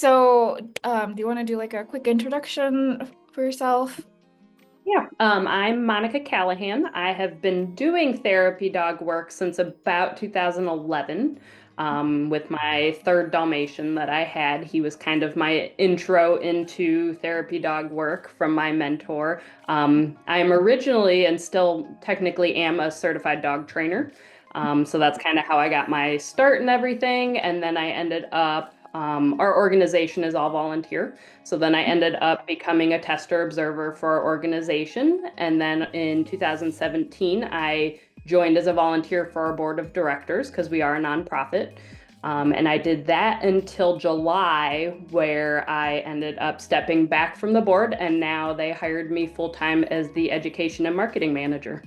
So, do you want to do like a quick introduction for yourself? Yeah, I'm Monica Callahan. I have been doing therapy dog work since about 2011 with my third Dalmatian that I had. He was kind of my intro into therapy dog work from my mentor. I am originally and still technically am a certified dog trainer. So that's kind of how I got my start and everything. And then I ended up, our organization is all volunteer. So then I ended up becoming a tester observer for our organization. And then in 2017, I joined as a volunteer for our board of directors because we are a nonprofit. And I did that until July, where I ended up stepping back from the board. And now they hired me full time as the education and marketing manager.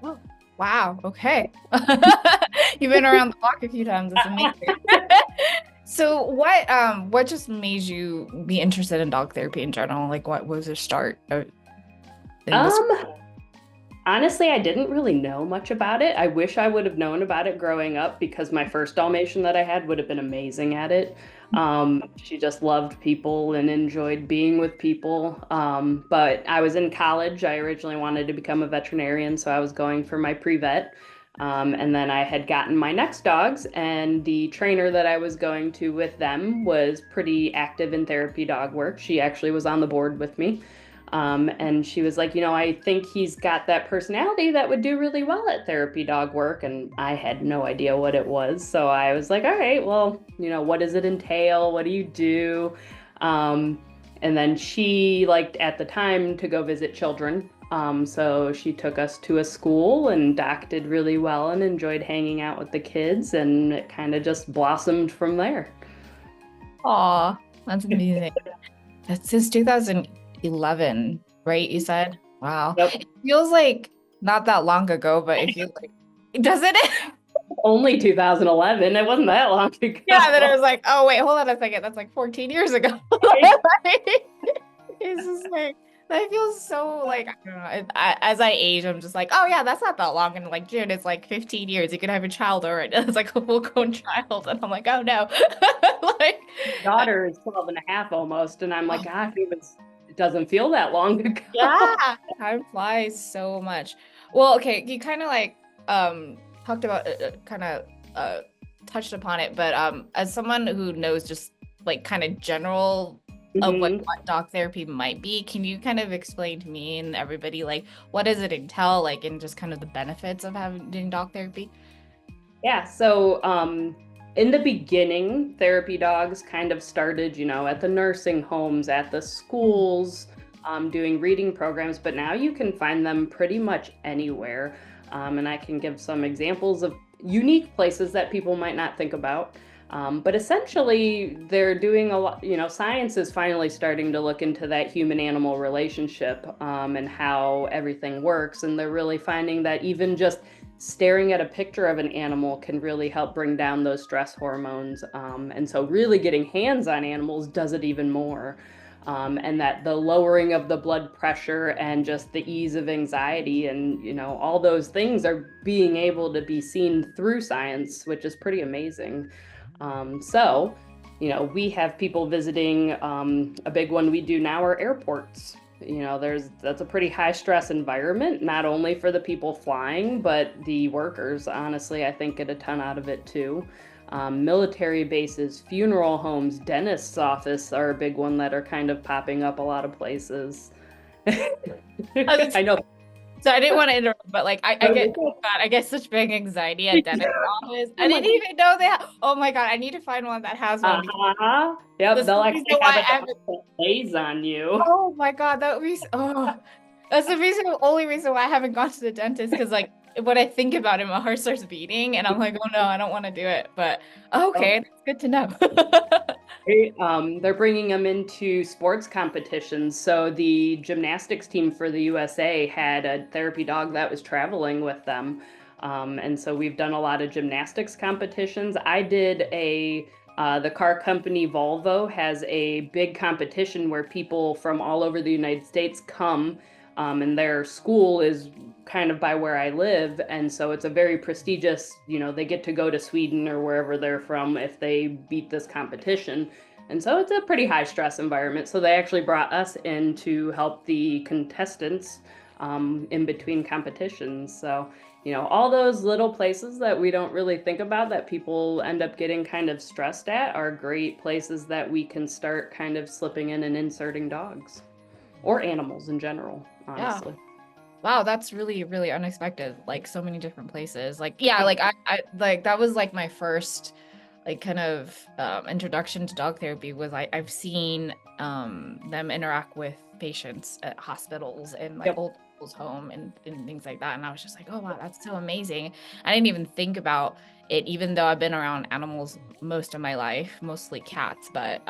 Oh, wow. Okay. You've been around the block a few times. It's amazing. So what just made you be interested in dog therapy in general? Like what was your start in this? Um, Honestly, I didn't really know much about it. I wish I would have known about it growing up because my first Dalmatian that I had would have been amazing at it. She just loved people and enjoyed being with people. But I was in college. I originally wanted to become a veterinarian, so I was going for my pre-vet. And then I had gotten my next dogs, and the trainer that I was going to with them was pretty active in therapy dog work. She actually was on the board with me. And she was like, I think he's got that personality that would do really well at therapy dog work. And I had no idea what it was. So I was like, all right, well, what does it entail? What do you do? And then she liked at the time to go visit children. So she took us to a school, and Doc did really well and enjoyed hanging out with the kids. And it kind of just blossomed from there. Aw, that's amazing. That's since 2011, right? You said? Wow. Yep. It feels like not that long ago, but it feels like, doesn't it? Only 2011. It wasn't that long Yeah, then it ago. was like, oh wait, hold on a second. That's like 14 years ago. It's just like that feels so like I don't know. As I age, I'm just like, oh yeah, that's not that long. And like June, it's like 15 years. You could have a child already. It's like a full-grown child, and I'm like, oh no, like Daughter is 12 and a half almost. And I'm like, gosh, it doesn't feel that long ago. yeah, time flies so much. Well, okay, you kind of like talked about kind of touched upon it, but as someone who knows just like kind of general of Mhm. what dog therapy might be, can you kind of explain to me and everybody like what does it entail, like, and just kind of the benefits of having doing dog therapy? Yeah. So, in the beginning, therapy dogs kind of started, at the nursing homes, at the schools, doing reading programs, but now you can find them pretty much anywhere. And I can give some examples of unique places that people might not think about. But essentially, they're doing a lot, science is finally starting to look into that human animal relationship and how everything works. And they're really finding that even just staring at a picture of an animal can really help bring down those stress hormones. And so, really getting hands on animals does it even more. And that the lowering of the blood pressure and just the ease of anxiety and all those things are being able to be seen through science, which is pretty amazing. So, we have people visiting. A big one we do now are airports. That's a pretty high stress environment, not only for the people flying, but the workers. Honestly, I think get a ton out of it too. Military bases, funeral homes, dentist's office are a big one that are kind of popping up a lot of places. I know. So I didn't want to interrupt, but like I get, oh God, I get such big anxiety at dentist office. I didn't even know they have. Oh my God, I need to find one that has one because Uh-huh. Yep, that's the they'll reason actually have why a I dog haven't. that lays on you. Oh my God, that would be. Oh, that's the reason, only reason why I haven't gone to the dentist because like when I think about it, my heart starts beating, and I'm like, oh no, I don't want to do it. But okay, that's good to know. They're bringing them into sports competitions. So the gymnastics team for the USA had a therapy dog that was traveling with them. And so we've done a lot of gymnastics competitions. The car company Volvo has a big competition where people from all over the United States come, and their school is kind of by where I live. And so it's a very prestigious, they get to go to Sweden or wherever they're from if they beat this competition. And so it's a pretty high stress environment. So they actually brought us in to help the contestants in between competitions. So, all those little places that we don't really think about that people end up getting kind of stressed at are great places that we can start kind of slipping in and inserting dogs or animals in general, honestly. Yeah. Wow, that's really, really unexpected. Like so many different places. Like, yeah, like I like that was like my first like kind of introduction to dog therapy was I've seen them interact with patients at hospitals and like Yep. old people's home and things like that. And I was just like, oh wow, that's so amazing. I didn't even think about it, even though I've been around animals most of my life, mostly cats. But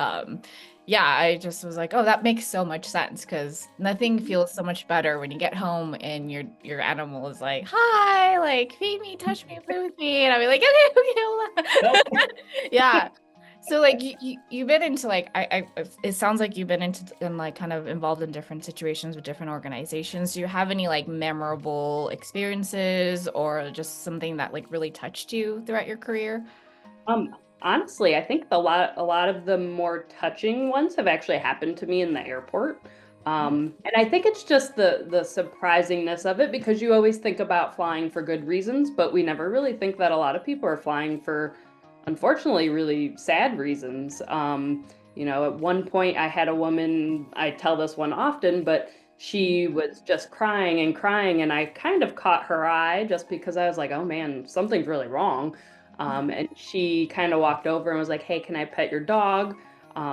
yeah, I just was like, oh, that makes so much sense because nothing feels so much better when you get home and your animal is like, hi, like feed me, touch me, play with me, and I'll be like, okay, okay, hold on. Yeah. So like you've been into like it sounds like you've been into and like kind of involved in different situations with different organizations. Do you have any like memorable experiences or just something that like really touched you throughout your career? Honestly, I think a lot of the more touching ones have actually happened to me in the airport. And I think it's just the surprisingness of it because you always think about flying for good reasons, but we never really think that a lot of people are flying for, unfortunately, really sad reasons. At one point I had a woman, I tell this one often, but she was just crying, and I kind of caught her eye just because I was like, oh man, something's really wrong. And she kind of walked over and was like, hey, can I pet your dog?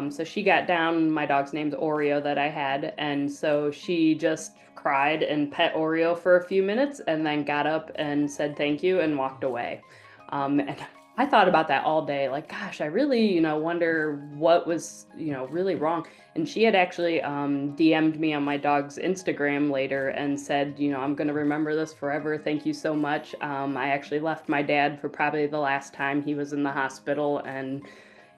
So she got down. My dog's name's Oreo that I had. And so she just cried and pet Oreo for a few minutes and then got up and said thank you and walked away. And I thought about that all day. Like, gosh, I really, wonder what was, really wrong. And she had actually DM'd me on my dog's Instagram later and said, I'm going to remember this forever. Thank you so much. I actually left my dad for probably the last time he was in the hospital and,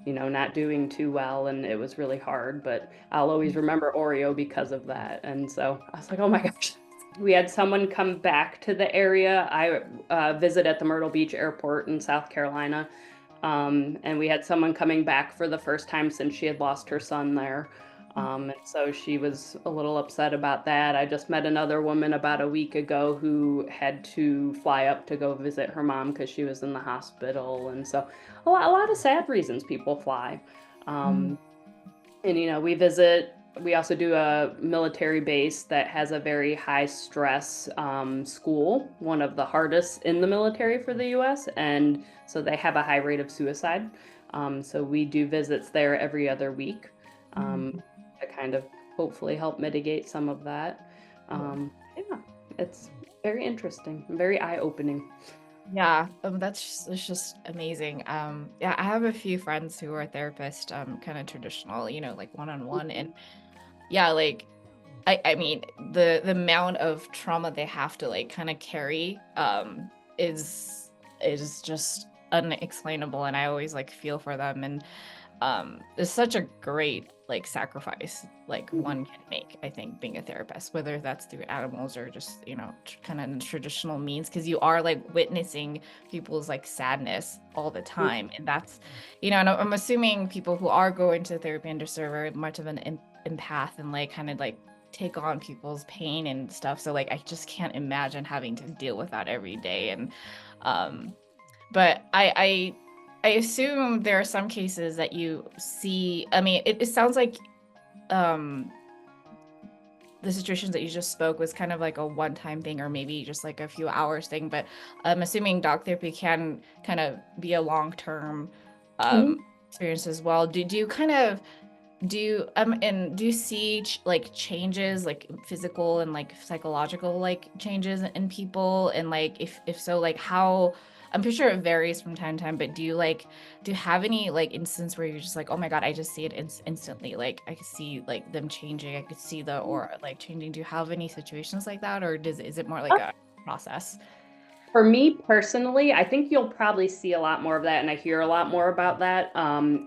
not doing too well. And it was really hard, but I'll always remember Oreo because of that. And so I was like, oh my gosh. We had someone come back to the area. I visit at the Myrtle Beach Airport in South Carolina. And we had someone coming back for the first time since she had lost her son there. And so she was a little upset about that. I just met another woman about a week ago who had to fly up to go visit her mom because she was in the hospital. And so a lot of sad reasons people fly. Mm. And we also do a military base that has a very high stress school, one of the hardest in the military for the US. And so they have a high rate of suicide. So we do visits there every other week to kind of hopefully help mitigate some of that. Yeah, it's very interesting, very eye-opening. Yeah, it's just amazing. Yeah, I have a few friends who are therapists, kind of traditional, like one-on-one, and yeah, like I mean the amount of trauma they have to like kind of carry is just unexplainable, and I always like feel for them, and it's such a great like sacrifice like one can make, I think, being a therapist, whether that's through animals or just kind of traditional means, because you are like witnessing people's like sadness all the time, and that's and I'm assuming people who are going to therapy and just are very much of an empath and like kind of like take on people's pain and stuff, so like I just can't imagine having to deal with that every day. And but I assume there are some cases that you see. I mean, it sounds like the situations that you just spoke was kind of like a one-time thing, or maybe just like a few hours thing. But I'm assuming dog therapy can kind of be a long-term experience as well. Do you kind of and do you see like changes, like physical and like psychological like changes in people, and like if so, like how? I'm pretty sure it varies from time to time, but do you have any like instance where you're just like, oh my God, I just see it instantly, like I could see like them changing, I could see the aura like changing? Do you have any situations like that, or is it more like a process? For me personally, I think you'll probably see a lot more of that, and I hear a lot more about that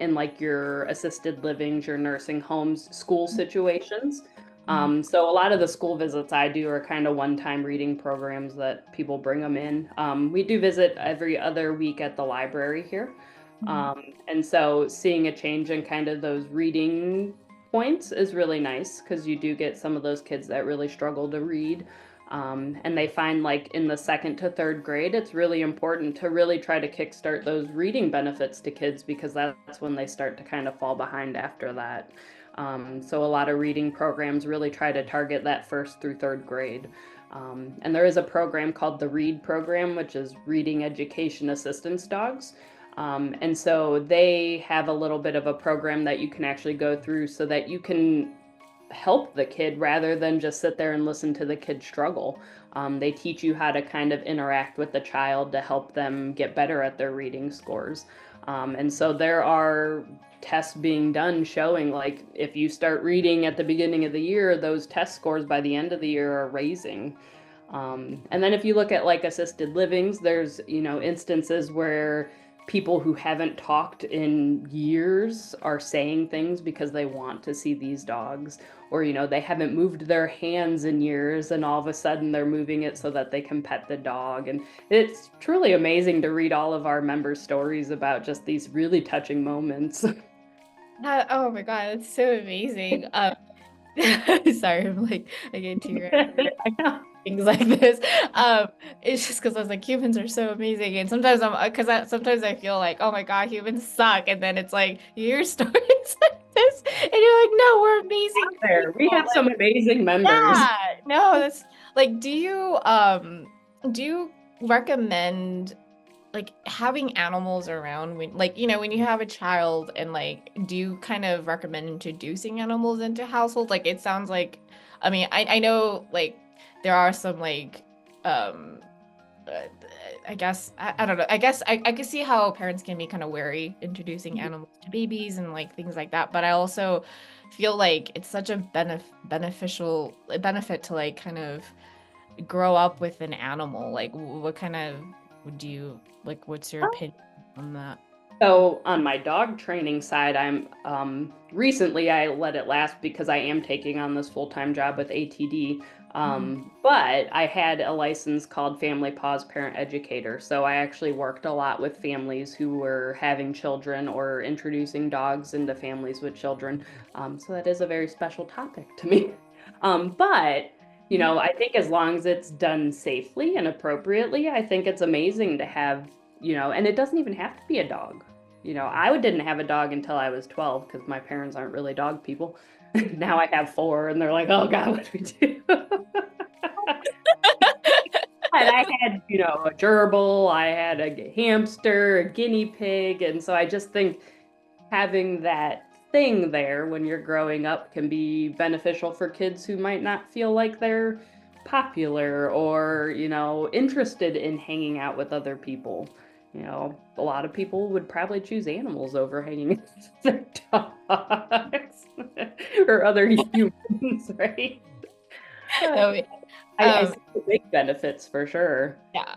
in like your assisted livings, your nursing homes, school situations. So a lot of the school visits I do are kind of one-time reading programs that people bring them in. We do visit every other week at the library here. Mhm. And so seeing a change in kind of those reading points is really nice because you do get some of those kids that really struggle to read. And they find like in the second to third grade, it's really important to really try to kickstart those reading benefits to kids because that's when they start to kind of fall behind after that. So a lot of reading programs really try to target that first through third grade. And there is a program called the READ program, which is Reading Education Assistance Dogs. And so they have a little bit of a program that you can actually go through so that you can help the kid rather than just sit there and listen to the kid struggle. They teach you how to kind of interact with the child to help them get better at their reading scores. And so there are tests being done showing like if you start reading at the beginning of the year, those test scores by the end of the year are raising. And then if you look at like assisted livings, there's, instances where people who haven't talked in years are saying things because they want to see these dogs, or they haven't moved their hands in years and all of a sudden they're moving it so that they can pet the dog. And it's truly amazing to read all of our members' stories about just these really touching moments. Oh my God, it's so amazing. Sorry, I'm like I get teary I know. things like this. Um, it's just because I was like, humans are so amazing, and sometimes sometimes I feel like, oh my God, humans suck, and then it's like you hear stories like this, and you're like, no, we're amazing There, we people. have some amazing members. Yeah, no, that's like, do you recommend like having animals around when like when you have a child, and like do you kind of recommend introducing animals into households? Like it sounds like, I mean, I know like there are some like um uh, I guess I don't know. I guess I can see how parents can be kind of wary introducing animals to babies and like things like that. But I also feel like it's such a beneficial benefit to like kind of grow up with an animal. Like what kind of would you like? What's your opinion on that? So on my dog training side, I'm recently I let it last because I am taking on this full-time job with ATD. Mhm. But I had a license called Family Paws Parent Educator. So I actually worked a lot with families who were having children or introducing dogs into families with children. So that is a very special topic to me. But I think as long as it's done safely and appropriately, I think it's amazing to have, and it doesn't even have to be a dog. I didn't have a dog until I was 12 because my parents aren't really dog people. Now I have four and they're like, oh God, what do we do? And I had, a gerbil, I had a hamster, a guinea pig. And so I just think having that thing there when you're growing up can be beneficial for kids who might not feel like they're popular or, interested in hanging out with other people. A lot of people would probably choose animals over hanging with their dogs or other humans, right? Uh, So, I um, see the big benefits for sure. yeah.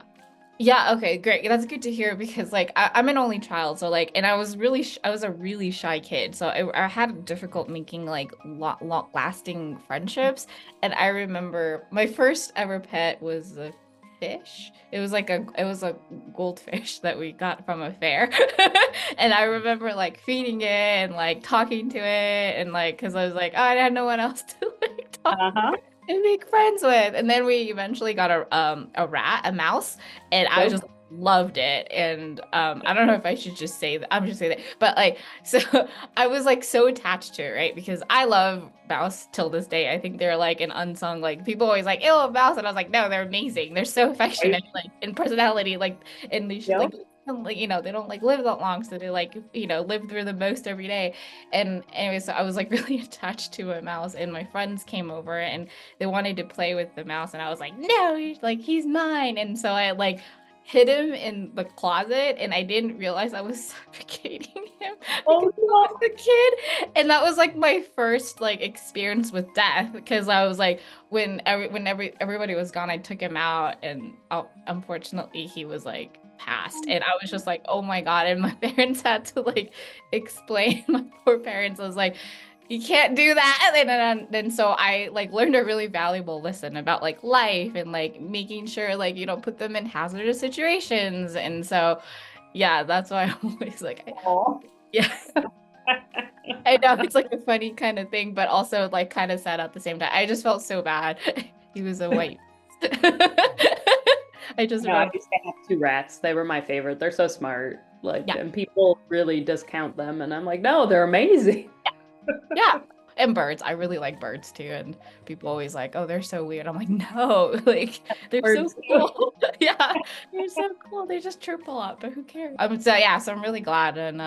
Yeah, okay, great. That's good to hear because like I'm an only child, so like, and I was really I was a really shy kid, so I had difficult making like lasting friendships. And I remember my first ever pet was a fish. It was a goldfish that we got from a fair, and I remember like feeding it and like talking to it, and like because I was like, oh, I had no one else to like talk Uh-huh. and make friends with. And then we eventually got a mouse, and I So just loved it. And I don't know if I should just say that. I'm just saying that. But like so I was like so attached to it, right? Because I love mouse till this day. I think they're like an unsung like people always like, ew, a mouse. And I was like, no, they're amazing. They're so affectionate, right. like in personality, like and they should Yep. like they don't like live that long, so they like live through the most every day. And anyway, so I was like really attached to a mouse, and my friends came over and they wanted to play with the mouse, and I was like, no, he's mine. And so I like hid him in the closet, and I didn't realize I was suffocating him because Oh, I was a kid. And that was like my first like experience with death, because I was like everybody was gone, I took him out, and unfortunately he was like passed. And I was just like, oh my God. And my parents had to like explain, my poor parents. I was like, you can't do that. And then so I like learned a really valuable lesson about like life and like making sure like you don't put them in hazardous situations. And so Yeah, that's why I'm always like, Aw. yeah, I know it's like a funny kind of thing, but also like kind of sad at the same time. I just felt so bad. He was a white. I just No, I remember. used to have two rats. They were my favorite. They're so smart. Like, Yeah, and people really discount them, and I'm like, no, they're amazing. yeah. And birds. I really like birds too. And people always like, oh, they're so weird. I'm like, no, like they're so Birds too. cool. Yeah, they're so cool. They just chirp a lot, but who cares? So yeah, so I'm really glad. And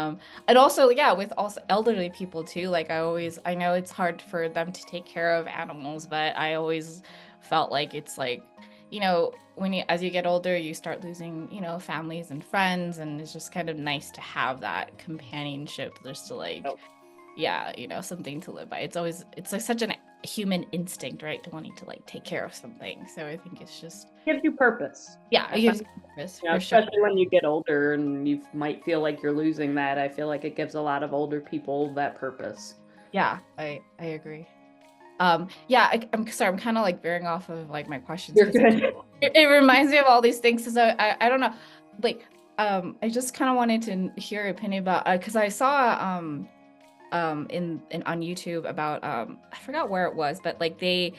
also, yeah, with also elderly people too. Like I know it's hard for them to take care of animals, but I always felt like it's like, when as you get older, you start losing, families and friends, and it's just kind of nice to have that companionship. Just to like, Oh, yeah, something to live by. It's like such an human instinct, right? To wanting to like take care of something. So I think it's just, gives you purpose. yeah, I it find, gives you purpose for sure. especially when you get older and you might feel like you're losing that. I feel like it gives a lot of older people that purpose. Yeah, I agree. Yeah, I'm sorry, I'm kind of like veering off of like my questions You're because good. it reminds me of all these things. So I don't know, like, I just kind of wanted to hear your opinion about, because I saw in on YouTube about I forgot where it was, but like they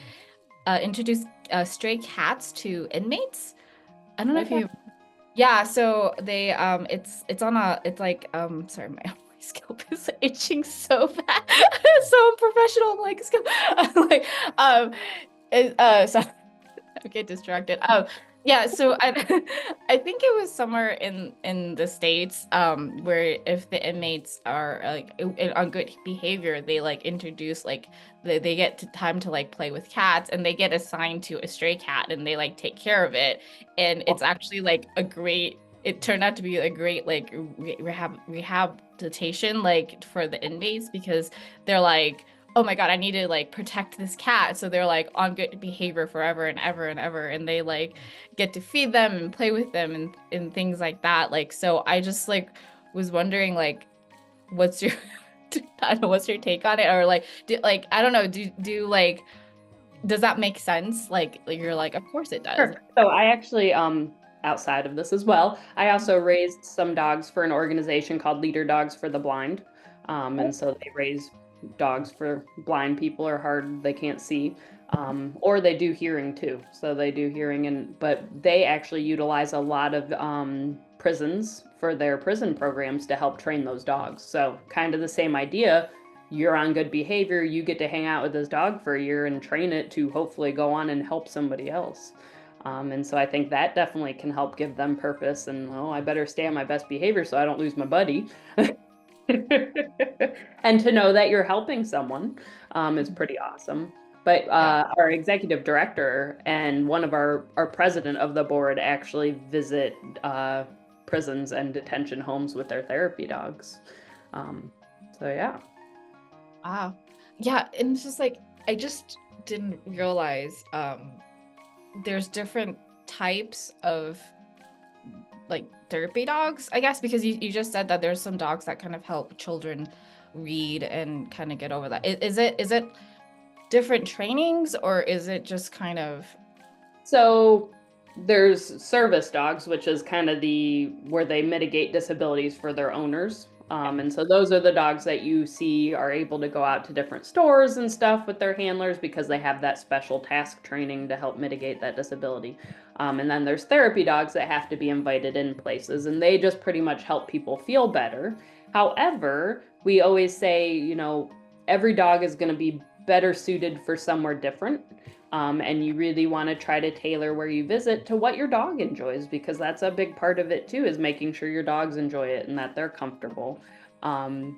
introduced stray cats to inmates. I don't know if Okay. you, yeah, so they it's on a, it's like sorry, my scalp is itching so bad. So unprofessional. I'm like scalp. I'm like so I get distracted. Yeah, so I I think it was somewhere in the States where if the inmates are like on good behavior, they like introduce like they get to time to like play with cats, and they get assigned to a stray cat, and they like take care of it, and it's actually like a great, it turned out to be a great like rehabilitation like for the inmates, because they're like, oh my God, I need to like protect this cat. So they're like on good behavior forever and ever and ever. And they like get to feed them and play with them and things like that. Like, so I just like was wondering like, what's your, I don't know, what's your take on it? Or like, I don't know, do like, does that make sense? Like you're like, of course it does. Sure. So I actually, outside of this as well, I also raised some dogs for an organization called Leader Dogs for the Blind. And so they raise dogs for blind people or hard, they can't see. Or they do hearing too. So they do hearing, but they actually utilize a lot of prisons for their prison programs to help train those dogs. So kind of the same idea. You're on good behavior, you get to hang out with this dog for a year and train it to hopefully go on and help somebody else. And so I think that definitely can help give them purpose. And oh, I better stay on my best behavior so I don't lose my buddy. And to know that you're helping someone is pretty awesome. But our executive director and one of our president of the board actually visit prisons and detention homes with their therapy dogs. So yeah. Wow. Yeah, and it's just like I just didn't realize there's different types of like therapy dogs, I guess, because you just said that there's some dogs that kind of help children read and kind of get over that. Is it different trainings, or is it just kind of, So there's service dogs, which is kind of where they mitigate disabilities for their owners. And so those are the dogs that you see are able to go out to different stores and stuff with their handlers because they have that special task training to help mitigate that disability. And then there's therapy dogs that have to be invited in places, and they just pretty much help people feel better. However, we always say, every dog is going to be better suited for somewhere different. And you really want to try to tailor where you visit to what your dog enjoys, because that's a big part of it too, is making sure your dogs enjoy it and that they're comfortable. And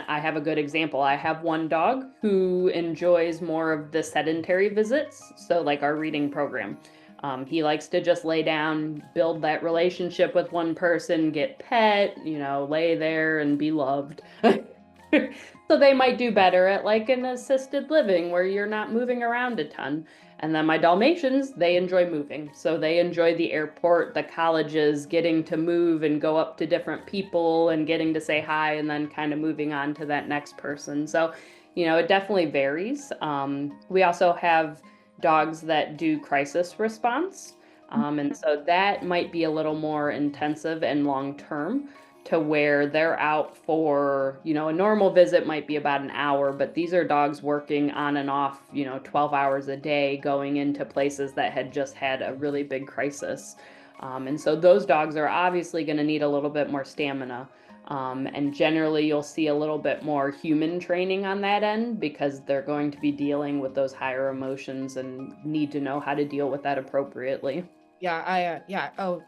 I have a good example. I have one dog who enjoys more of the sedentary visits. So like our reading program. He likes to just lay down, build that relationship with one person, get pet, lay there and be loved. So they might do better at like an assisted living where you're not moving around a ton. And then my Dalmatians, they enjoy moving. So they enjoy the airport, the colleges, getting to move and go up to different people and getting to say hi and then kind of moving on to that next person. So, it definitely varies. We also have dogs that do crisis response. And so that might be a little more intensive and long term to where they're out for, a normal visit might be about an hour, but these are dogs working on and off, 12 hours a day, going into places that had just had a really big crisis. And so those dogs are obviously going to need a little bit more stamina. And generally you'll see a little bit more human training on that end because they're going to be dealing with those higher emotions and need to know how to deal with that appropriately. Yeah, oh,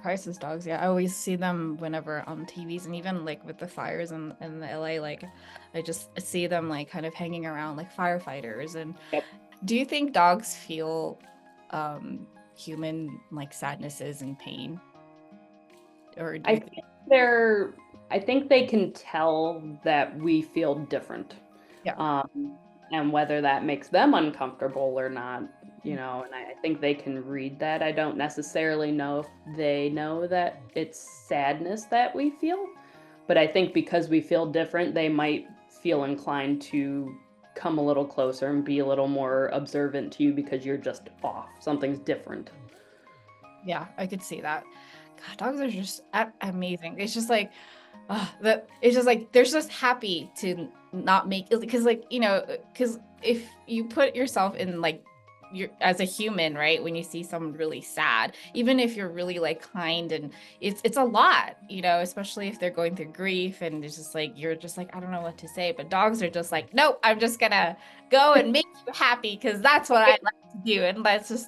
crisis dogs. Yeah, I always see them whenever on TVs, and even like with the fires in the LA, like I just see them like kind of hanging around like firefighters. And Yep. do you think dogs feel human like sadnesses and pain? Or do you think I think they can tell that we feel different. Yeah. And whether that makes them uncomfortable or not, and I think they can read that. I don't necessarily know if they know that it's sadness that we feel, but I think because we feel different, they might feel inclined to come a little closer and be a little more observant to you because you're just off. Something's different. Yeah, I could see that. God, dogs are just amazing. It's just like it's just like they're just happy to not make it because because if you put yourself in like you're as a human, right, when you see someone really sad, even if you're really like kind, and it's a lot, especially if they're going through grief, and it's just like you're just like I don't know what to say, but dogs are just like, nope, I'm just gonna go and make you happy because that's what I like to do, and that's just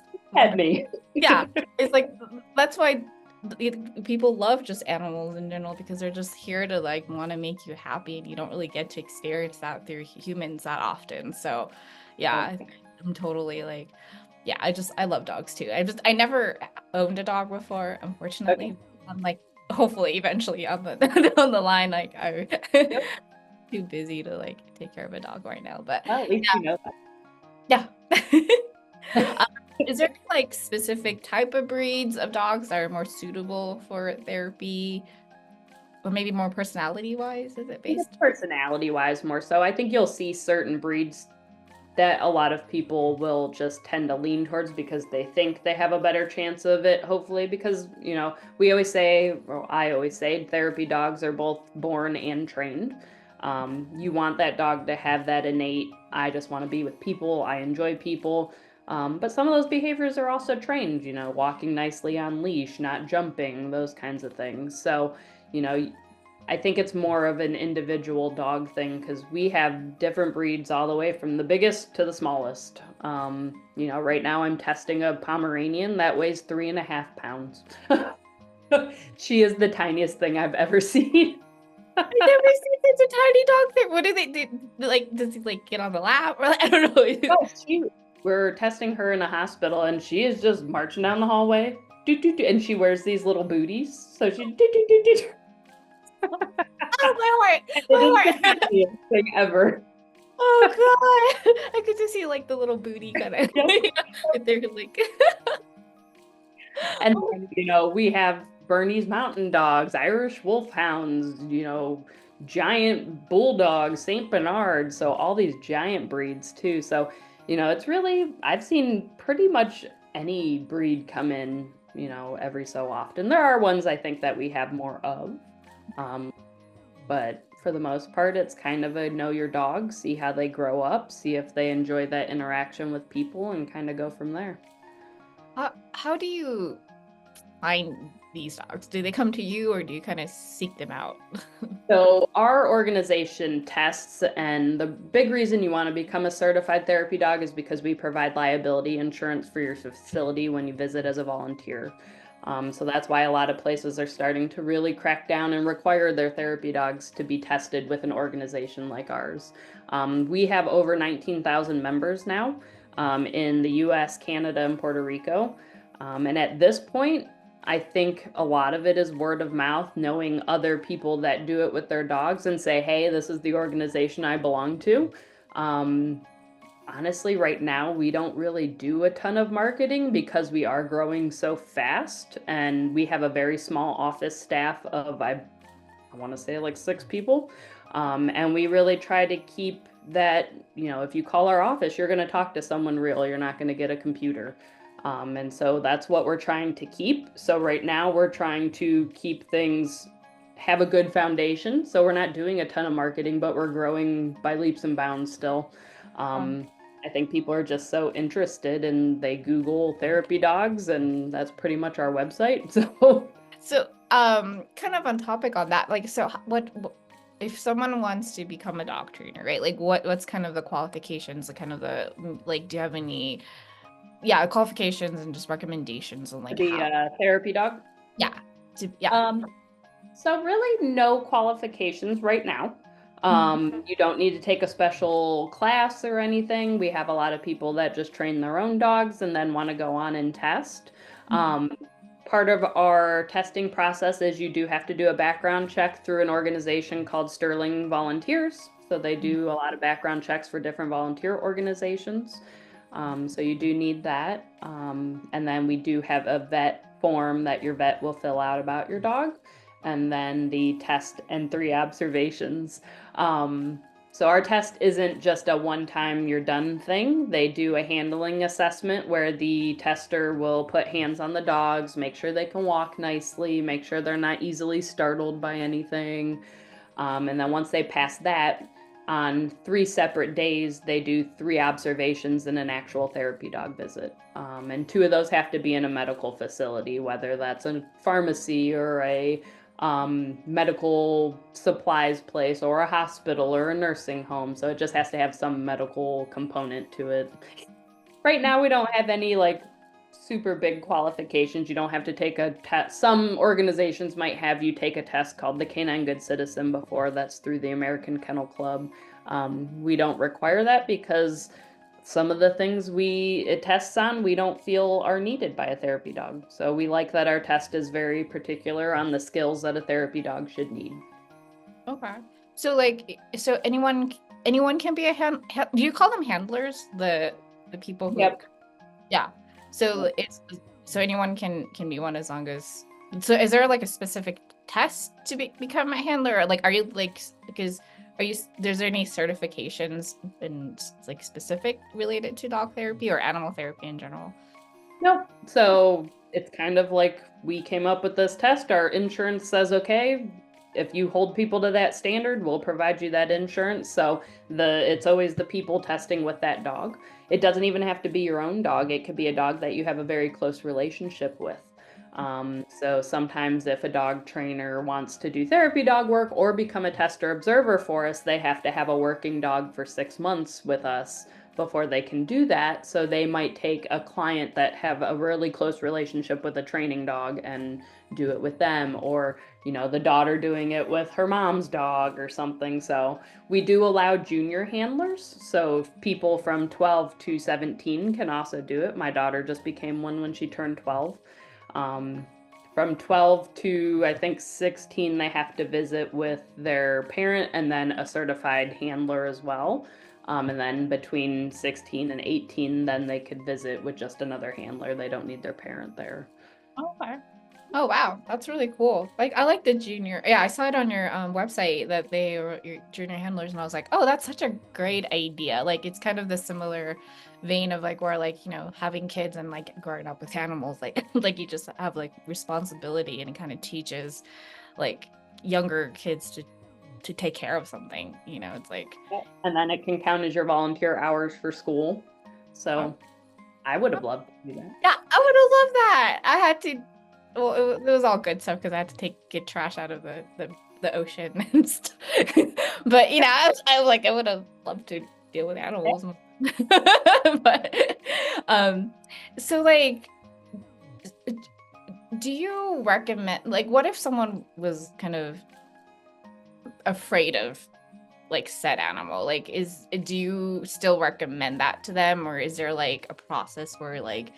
Me. yeah, it's like that's why people love just animals in general, because they're just here to like want to make you happy, and you don't really get to experience that through humans that often. So yeah, I'm totally like, yeah, I love dogs too. I never owned a dog before, unfortunately. Okay. I'm like hopefully eventually on the down the line, like I'm too busy to like take care of a dog right now, but Well, at least you know that. yeah. Is there like specific type of breeds of dogs that are more suitable for therapy, or maybe more personality wise? Is it based? Personality wise, more so. I think you'll see certain breeds that a lot of people will just tend to lean towards because they think they have a better chance of it, hopefully, because, we always say, or I always say, therapy dogs are both born and trained. You want that dog to have that innate, I just want to be with people, I enjoy people. But some of those behaviors are also trained, walking nicely on leash, not jumping, those kinds of things. So, I think it's more of an individual dog thing because we have different breeds all the way from the biggest to the smallest. Right now I'm testing a Pomeranian that weighs 3.5 pounds. She is the tiniest thing I've ever seen. I've never seen such a tiny dog thing. What do they do? Like, does he like get on the lap? Or like, I don't know. We're testing her in a hospital and she is just marching down the hallway. And she wears these little booties. So she Oh my It is the funniest thing ever. Oh god. I could just see like the little booty kind of they're like And we have Bernese Mountain Dogs, Irish Wolfhounds, giant bulldogs, Saint Bernard. So all these giant breeds too. So, it's really, I've seen pretty much any breed come in, every so often. There are ones I think that we have more of. But for the most part, it's kind of a know your dog, see how they grow up, see if they enjoy that interaction with people, and kind of go from there. How do you find these dogs? Do they come to you, or do you kind of seek them out? So our organization tests, and the big reason you want to become a certified therapy dog is because we provide liability insurance for your facility when you visit as a volunteer. So that's why a lot of places are starting to really crack down and require their therapy dogs to be tested with an organization like ours. We have over 19,000 members now in the US, Canada, and Puerto Rico. And at this point, I think a lot of it is word of mouth, knowing other people that do it with their dogs and say, hey, this is the organization I belong to. Honestly, right now, we don't really do a ton of marketing because we are growing so fast, and we have a very small office staff of, I want to say like 6 people. And we really try to keep that, if you call our office, you're going to talk to someone real. You're not going to get a computer. And so that's what we're trying to keep. So right now we're trying to keep things, have a good foundation. So we're not doing a ton of marketing, but we're growing by leaps and bounds still. I think people are just so interested and they Google therapy dogs, and that's pretty much our website. So, kind of on topic on that, like, so what if someone wants to become a dog trainer, right? Like, what's kind of the qualifications, the kind of the like, do you have any, qualifications and just recommendations on like how? The therapy dog. Yeah, yeah. So really no qualifications right now. You don't need to take a special class or anything. We have a lot of people that just train their own dogs and then want to go on and test. Part of our testing process is you do have to do a background check through an organization called Sterling Volunteers. So they do a lot of background checks for different volunteer organizations. So you do need that. And then we do have a vet form that your vet will fill out about your dog. And then the test and 3 observations. So our test isn't just a one-time you're done thing. They do a handling assessment where the tester will put hands on the dogs, make sure they can walk nicely, make sure they're not easily startled by anything. And then once they pass that, on 3 separate days, they do 3 observations and an actual therapy dog visit. And 2 of those have to be in a medical facility, whether that's a pharmacy or a medical supplies place or a hospital or a nursing home. So it just has to have some medical component to it. Right now, we don't have any like super big qualifications. You don't have to take a test. Some organizations might have you take a test called the Canine Good Citizen before. That's through the American Kennel Club. We don't require that because some of the things it tests on, we don't feel are needed by a therapy dog. So we like that our test is very particular on the skills that a therapy dog should need. Okay. So like, so anyone can be a do you call them handlers? The people who, Yep. Yeah. So so anyone can be one as long as, so is there like a specific test to become a handler? Or like, are you like, because there's any certifications and like specific related to dog therapy or animal therapy in general? No. So it's kind of like we came up with this test. Our insurance says, okay, if you hold people to that standard, we'll provide you that insurance. So it's always the people testing with that dog. It doesn't even have to be your own dog. It could be a dog that you have a very close relationship with. So sometimes if a dog trainer wants to do therapy dog work or become a tester observer for us, they have to have a working dog for 6 months with us before they can do that. So they might take a client that have a really close relationship with a training dog and do it with them, or, you know, the daughter doing it with her mom's dog or something. So we do allow junior handlers. So people from 12 to 17 can also do it. My daughter just became one when she turned 12. From 12 to, I think, 16, they have to visit with their parent and then a certified handler as well. And then between 16 and 18, then they could visit with just another handler. They don't need their parent there. Okay. Oh, wow. That's really cool. Like, I like the junior. Yeah, I saw it on your website that they were your junior handlers, and I was like, oh, that's such a great idea. Like, it's kind of the similar vein of like where like, you know, having kids and like growing up with animals, like like you just have like responsibility, and it kind of teaches like younger kids to take care of something. You know, it's like, And then it can count as your volunteer hours for school. So I would have loved to do that. yeah, I would have loved that. I had to. Well, it was all good stuff because I had to get trash out of the ocean and stuff. But you know, I like I would have loved to deal with animals. But so like, do you recommend, like, what if someone was kind of afraid of like said animal? Like, do you still recommend that to them, or is there like a process where like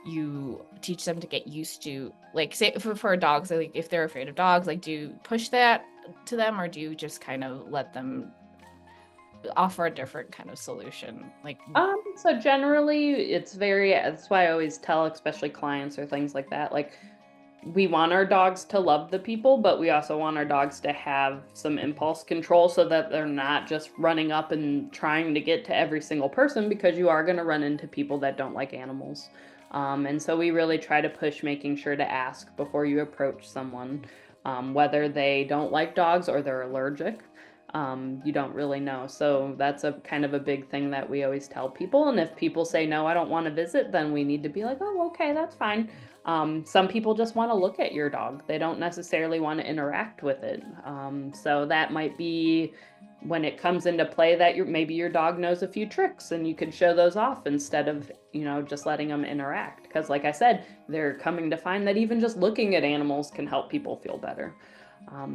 you teach them to get used to, like, say for dogs, like if they're afraid of dogs, like do you push that to them, or do you just kind of let them offer a different kind of solution? Like, So generally that's why I always tell, especially clients or things like that, like, we want our dogs to love the people, but we also want our dogs to have some impulse control so that they're not just running up and trying to get to every single person, because you are going to run into people that don't like animals. And so we really try to push making sure to ask before you approach someone, whether they don't like dogs or they're allergic. You don't really know. So that's a kind of a big thing that we always tell people. And if people say, no, I don't want to visit, then we need to be like, oh, okay, that's fine. Some people just want to look at your dog. They don't necessarily want to interact with it. So that might be when it comes into play that maybe your dog knows a few tricks and you could show those off instead of, just letting them interact. Because like I said, they're coming to find that even just looking at animals can help people feel better.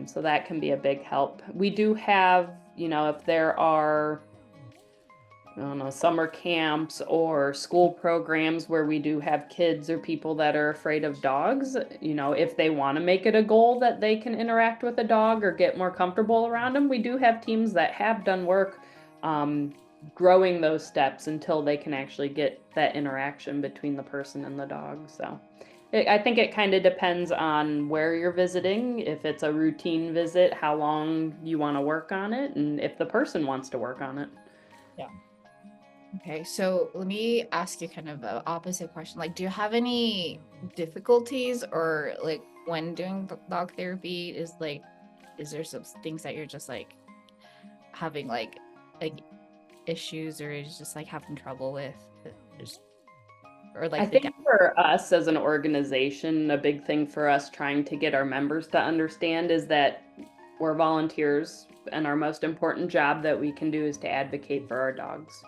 So that can be a big help. We do have, if there are, I don't know, summer camps or school programs where we do have kids or people that are afraid of dogs, if they want to make it a goal that they can interact with a dog or get more comfortable around them, we do have teams that have done work growing those steps until they can actually get that interaction between the person and the dog. So I think it kind of depends on where you're visiting. If it's a routine visit, how long you want to work on it, and if the person wants to work on it. Yeah. Okay, so let me ask you kind of an opposite question. Like, do you have any difficulties or like when doing dog therapy is there some things that you're just like having like issues or is just like having trouble with? Or like I think for us as an organization, a big thing for us trying to get our members to understand is that we're volunteers and our most important job that we can do is to advocate for our dogs.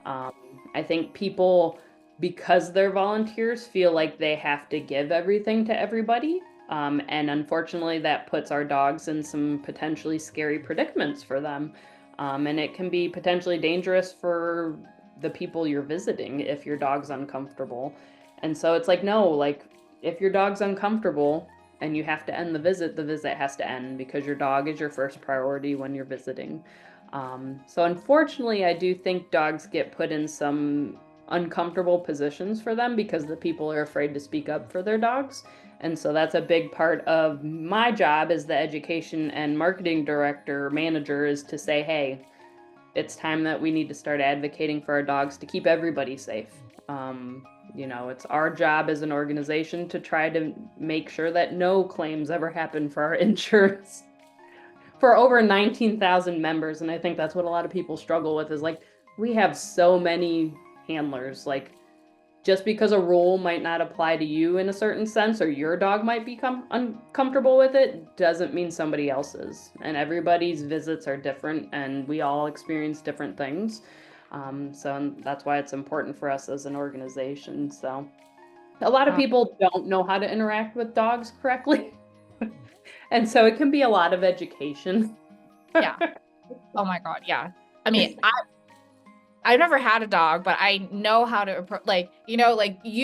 I think people, because they're volunteers, feel like they have to give everything to everybody. And unfortunately, that puts our dogs in some potentially scary predicaments for them. And it can be potentially dangerous for the people you're visiting if your dog's uncomfortable. And so it's like, no, like if your dog's uncomfortable and you have to end the visit has to end because your dog is your first priority when you're visiting. So unfortunately, I do think dogs get put in some uncomfortable positions for them because the people are afraid to speak up for their dogs. And so that's a big part of my job as the education and marketing director manager is to say, hey, it's time that we need to start advocating for our dogs to keep everybody safe. It's our job as an organization to try to make sure that no claims ever happen for our insurance. For over 19,000 members, and I think that's what a lot of people struggle with is like, we have so many handlers, like just because a rule might not apply to you in a certain sense or your dog might become uncomfortable with it doesn't mean somebody else's. And everybody's visits are different and we all experience different things. So that's why it's important for us as an organization. So a lot of people don't know how to interact with dogs correctly. And so it can be a lot of education. Yeah. Oh my God. Yeah. I mean, I've never had a dog, but I know how to approach, like you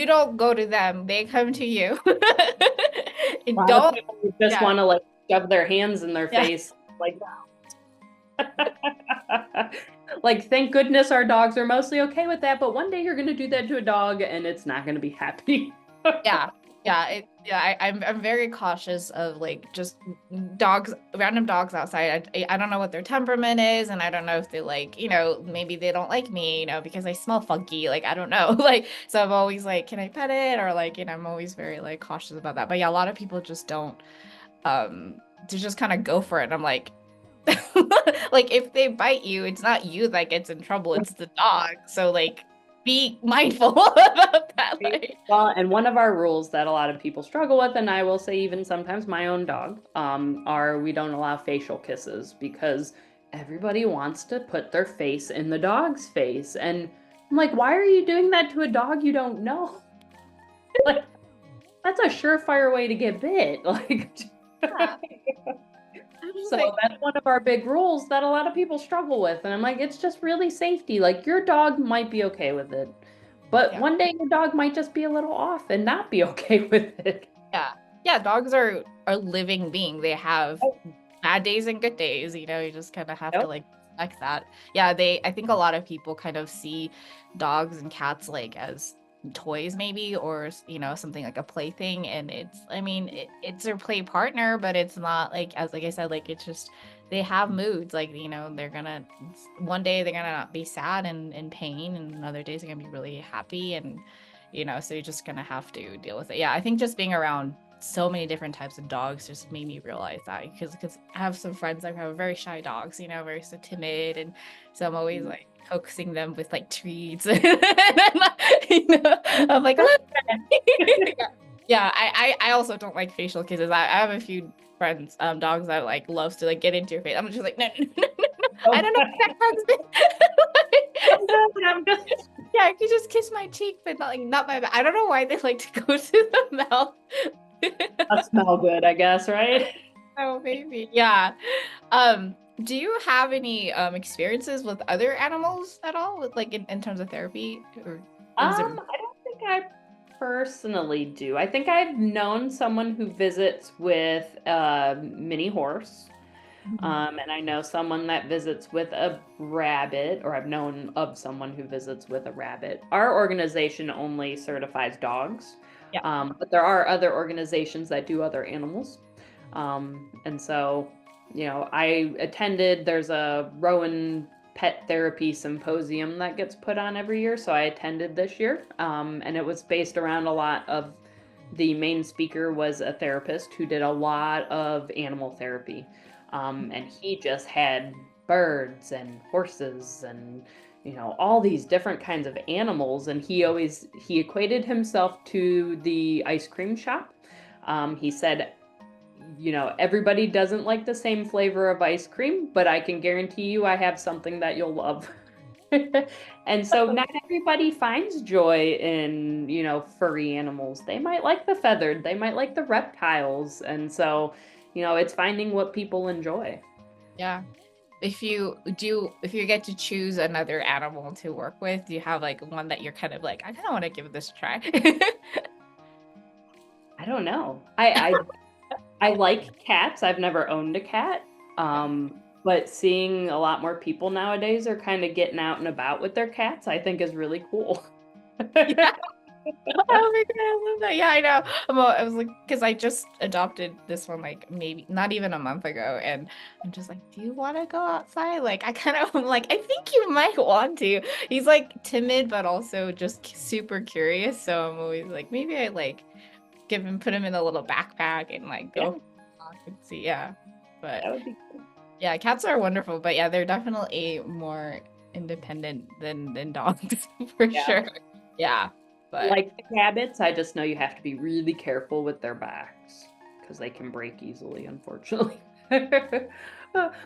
don't go to them, they come to you. A lot of people just want to like shove their hands in their face like that. Like, thank goodness our dogs are mostly okay with that, but one day you're going to do that to a dog and it's not going to be happy. I'm very cautious of like just random dogs outside. I don't know what their temperament is, and I don't know if they like, maybe they don't like me, because I smell funky. Like, I don't know. Like, so I'm always like, can I pet it? Or like, I'm always very like cautious about that. But yeah, a lot of people just don't, to just kind of go for it. And I'm like, like if they bite you, it's not you that gets in trouble, it's the dog. So like, be mindful about that. Well, and one of our rules that a lot of people struggle with, and I will say even sometimes my own dog, are we don't allow facial kisses because everybody wants to put their face in the dog's face. And I'm like, why are you doing that to a dog you don't know? Like, that's a surefire way to get bit. Like, yeah. So that's one of our big rules that a lot of people struggle with. And I'm like, it's just really safety. Like, your dog might be okay with it, but one day your dog might just be a little off and not be okay with it. Yeah. Dogs are a living being. They have bad days and good days. You just kind of have to like respect that. Yeah. I think a lot of people kind of see dogs and cats like as toys maybe, or something like a plaything, and it's their play partner, but it's not like I said, like it's just they have moods, like they're gonna one day they're gonna be sad and in pain, and other days they're gonna be really happy, and so you're just gonna have to deal with it. Yeah, I think just being around so many different types of dogs just made me realize that because I have some friends that have very shy dogs, very so timid, and so I'm always like coaxing them with like treats, and I'm like, "Look." Yeah, I also don't like facial kisses. I have a few friends, dogs that like loves to like get into your face. I'm just like, no, no, no, no, no. I don't know if that husband. I'm good. Yeah, I could just kiss my cheek, but not my back. I don't know why they like to go to the mouth. That smell good, I guess, right? Oh, maybe. Yeah. Do you have any experiences with other animals at all, with like in terms of therapy? Or is it I don't think I personally do. I think I've known someone who visits with a mini horse. And I know someone that visits with a rabbit, or I've known of someone who visits with a rabbit. Our organization only certifies dogs. Yeah. But there are other organizations that do other animals. And so, I attended, there's a Rowan Pet Therapy Symposium that gets put on every year. So I attended this year. And it was based around a lot of, the main speaker was a therapist who did a lot of animal therapy. And he just had birds and horses and, all these different kinds of animals. And he equated himself to the ice cream shop. He said, everybody doesn't like the same flavor of ice cream, but I can guarantee you I have something that you'll love. And so not everybody finds joy in, furry animals. They might like the feathered, they might like the reptiles. And so, it's finding what people enjoy. Yeah. If you get to choose another animal to work with, do you have like one that you're kind of like, I kind of want to give this a try? I don't know. I like cats. I've never owned a cat. But seeing a lot more people nowadays are kind of getting out and about with their cats, I think is really cool. Yeah. Oh my God, I love that. Yeah, I know. I was like, because I just adopted this one like maybe not even a month ago, and I'm just like, do you want to go outside? Like, I'm like, I think you might want to. He's like timid, but also just super curious. So I'm always like, maybe I like put him in a little backpack and like go and see. Yeah, but That would be cool. yeah, cats are wonderful, but yeah, they're definitely more independent than dogs for sure. Yeah. But Like the rabbits, I just know you have to be really careful with their backs because they can break easily, unfortunately. But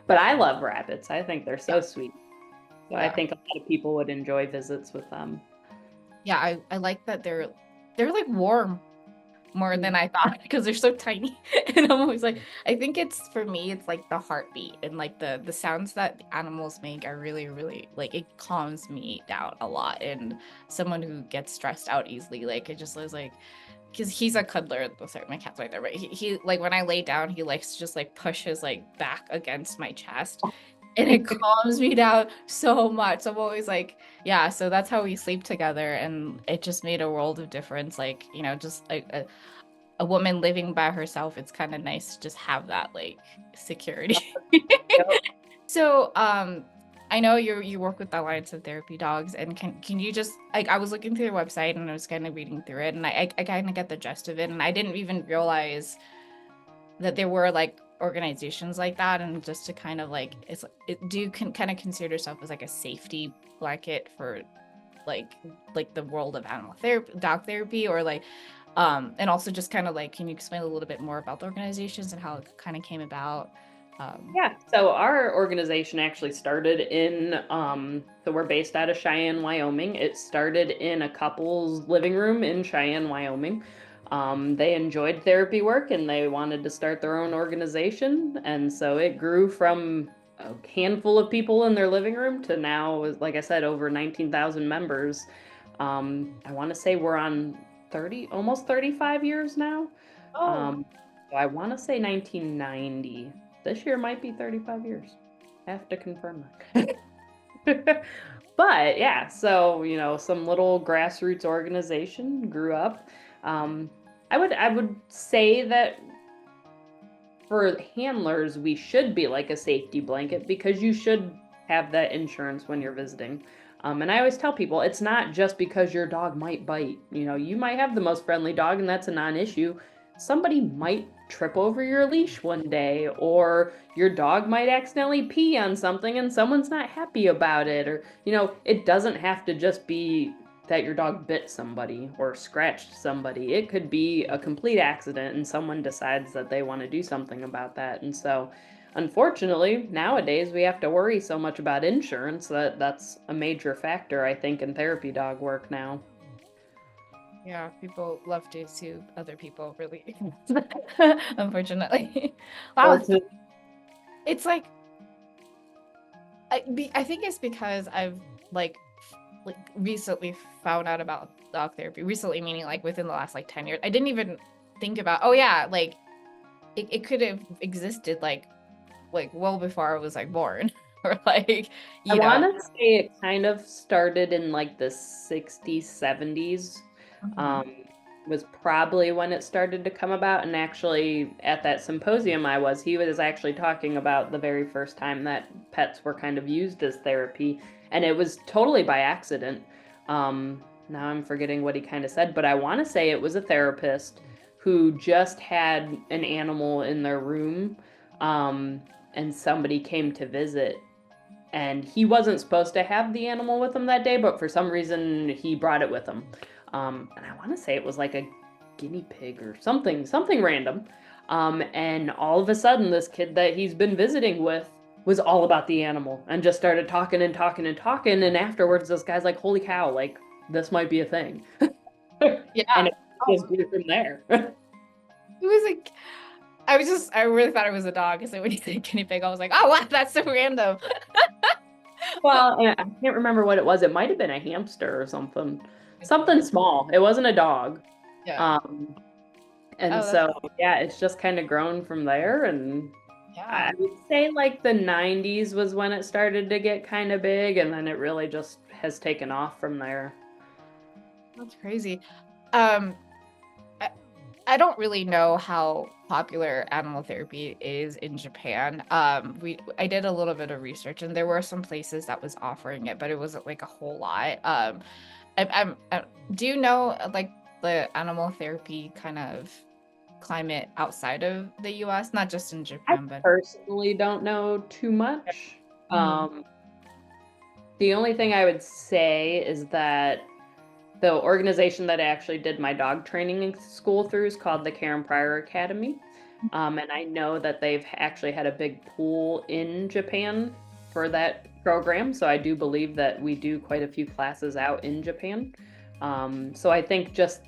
I love rabbits. I think they're so sweet. So I think a lot of people would enjoy visits with them. Yeah, I like that they're like warm more than I thought because they're so tiny. And I'm always like, I think it's for me, it's like the heartbeat and like the sounds that the animals make are really, really like it calms me down a lot. And someone who gets stressed out easily, like it just was like, because he's a cuddler. Oh, sorry, my cat's right there. But he like when I lay down, he likes to just like push his like back against my chest. And it calms me down so much. I'm always like, yeah, so that's how we sleep together. And it just made a world of difference. Like, just like a woman living by herself, it's kind of nice to just have that like security. So, I know you work with the Alliance of Therapy Dogs, and can you just like I was looking through your website and I was kind of reading through it, and I kind of get the gist of it, and I didn't even realize that there were like organizations like that, and just to kind of like do you kind of consider yourself as like a safety blanket for like the world of animal therapy, dog therapy, or like and also just kind of like, can you explain a little bit more about the organizations and how it kind of came about? Yeah, so our organization actually started in, so we're based out of Cheyenne, Wyoming. It started in a couple's living room in Cheyenne, Wyoming. They enjoyed therapy work and they wanted to start their own organization. And so it grew from a handful of people in their living room to now, like I said, over 19,000 members. I want to say we're on almost 35 years now. So I want to say 1990. This year might be 35 years. I have to confirm that. But yeah, so, some little grassroots organization grew up. I would say that for handlers, we should be like a safety blanket because you should have that insurance when you're visiting. And I always tell people it's not just because your dog might bite. You might have the most friendly dog and that's a non-issue. Somebody might trip over your leash one day, or your dog might accidentally pee on something and someone's not happy about it. Or, it doesn't have to just be that your dog bit somebody or scratched somebody. It could be a complete accident and someone decides that they want to do something about that. And so, unfortunately, nowadays we have to worry so much about insurance that's a major factor, I think, in therapy dog work now. Yeah, people love to sue other people, really. Unfortunately. Wow, it's like I think it's because I've like recently found out about dog therapy. Recently meaning like within the last like 10 years. I didn't even think about, oh yeah, like it could have existed like well before I was like born. Or like, I you know. want to say it kind of started in like the 60s, 70s. Was probably when it started to come about. And actually at that symposium he was actually talking about the very first time that pets were kind of used as therapy. And it was totally by accident. Now I'm forgetting what he kind of said, but I want to say it was a therapist who just had an animal in their room. And somebody came to visit. And he wasn't supposed to have the animal with him that day, but for some reason he brought it with him. And I want to say it was like a guinea pig or something random. And all of a sudden, this kid that he's been visiting with was all about the animal and just started talking and talking and talking. And afterwards, this guy's like, holy cow, like, this might be a thing. Yeah. And it just grew from there. It was like, I really thought it was a dog. So when you said guinea pig, I was like, oh, wow, that's so random. Well, I can't remember what it was. It might have been a hamster or something small. It wasn't a dog. Yeah. Yeah, it's just kind of grown from there. And yeah. I would say like the 90s was when it started to get kind of big, and then it really just has taken off from there. That's crazy. I don't really know how popular animal therapy is in Japan. I did a little bit of research, and there were some places that was offering it, but it wasn't like a whole lot. Do you know like the animal therapy kind of climate outside of the US, not just in Japan, I but personally don't know too much. The only thing I would say is that the organization that I actually did my dog training in school through is called the Karen Pryor Academy. And I know that they've actually had a big pool in Japan for that program. So I do believe that we do quite a few classes out in Japan. So I think just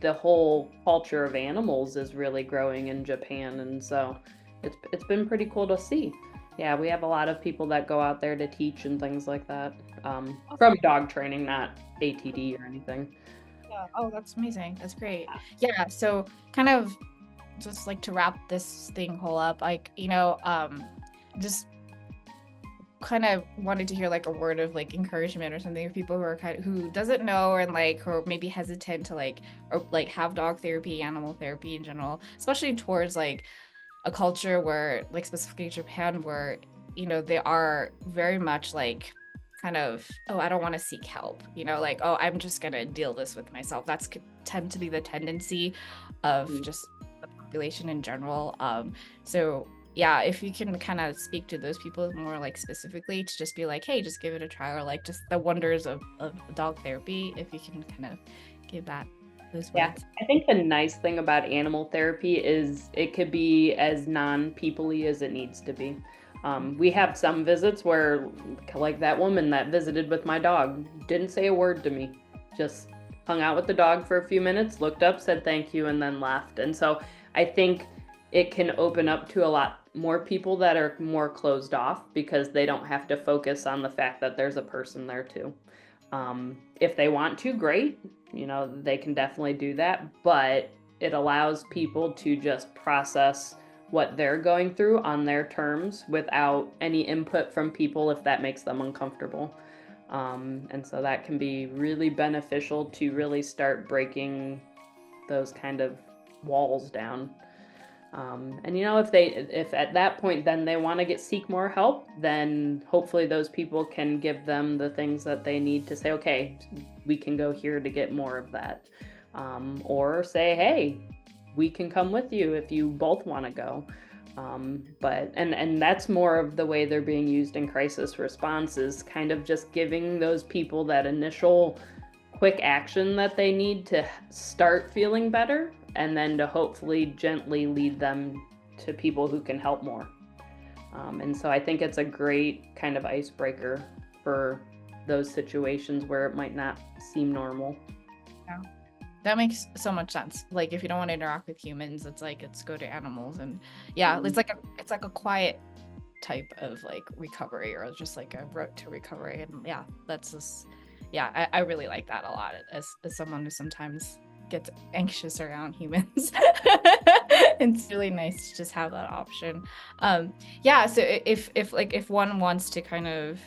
the whole culture of animals is really growing in Japan. And so it's been pretty cool to see. Yeah, we have a lot of people that go out there to teach and things like that. From dog training, not ATD or anything. Yeah. Oh, that's amazing. That's great. Yeah. So kind of just like to wrap this thing whole up, like, just kind of wanted to hear like a word of like encouragement or something for people who are who doesn't know, and like, or maybe hesitant to like, or like have dog therapy, animal therapy in general, especially towards like a culture where like specifically Japan, where, they are very much like kind of, oh, I don't want to seek help, like, oh, I'm just gonna deal this with myself. That's tend to be the tendency of just the population in general. So yeah, if you can kind of speak to those people more like specifically, to just be like, hey, just give it a try, or like just the wonders of dog therapy, if you can kind of give that those words. Yeah, I think the nice thing about animal therapy is it could be as non-people-y as it needs to be. We have some visits where, like that woman that visited with my dog, didn't say a word to me, just hung out with the dog for a few minutes, looked up, said thank you, and then left. And so I think it can open up to a lot more people that are more closed off, because they don't have to focus on the fact that there's a person there too. If they want to, great, they can definitely do that, but it allows people to just process what they're going through on their terms without any input from people if that makes them uncomfortable. And so that can be really beneficial to really start breaking those kind of walls down. And if at that point then they want to seek more help, then hopefully those people can give them the things that they need to say, okay, we can go here to get more of that. Or say, hey, we can come with you if you both want to go. But that's more of the way they're being used in crisis response, is kind of just giving those people that initial quick action that they need to start feeling better, and then to hopefully gently lead them to people who can help more. And so I think it's a great kind of icebreaker for those situations where it might not seem normal. Yeah. That makes so much sense. Like, if you don't want to interact with humans, it's go to animals. And yeah, it's like a quiet type of like recovery, or just like a route to recovery. And yeah, that's just, yeah, I really like that a lot as someone who sometimes gets anxious around humans. It's really nice to just have that option. Yeah, so if one wants to kind of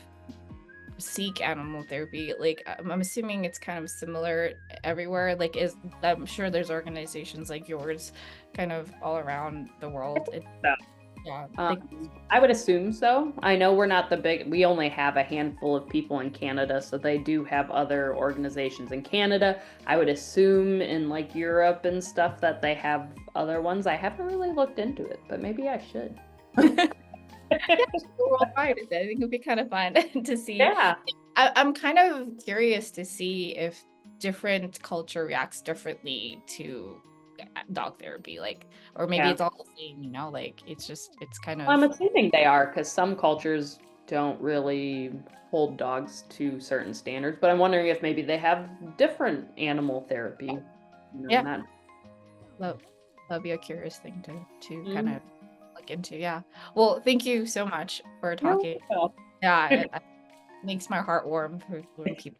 seek animal therapy, like I'm assuming it's kind of similar everywhere. Like, I'm sure there's organizations like yours kind of all around the world. Yeah. I would assume so. I know we're not we only have a handful of people in Canada, so they do have other organizations in Canada. I would assume in like Europe and stuff that they have other ones. I haven't really looked into it, but maybe I should. Yeah, worldwide. I think it would be kind of fun to see. Yeah. I'm kind of curious to see if different culture reacts differently to dog therapy, like, or maybe it's all the same, like it's kind of. I'm assuming they are, because some cultures don't really hold dogs to certain standards, but I'm wondering if maybe they have different animal therapy. Yeah. That'd be a curious thing to kind of look into. Yeah. Well, thank you so much for talking. Yeah, it makes my heart warm when people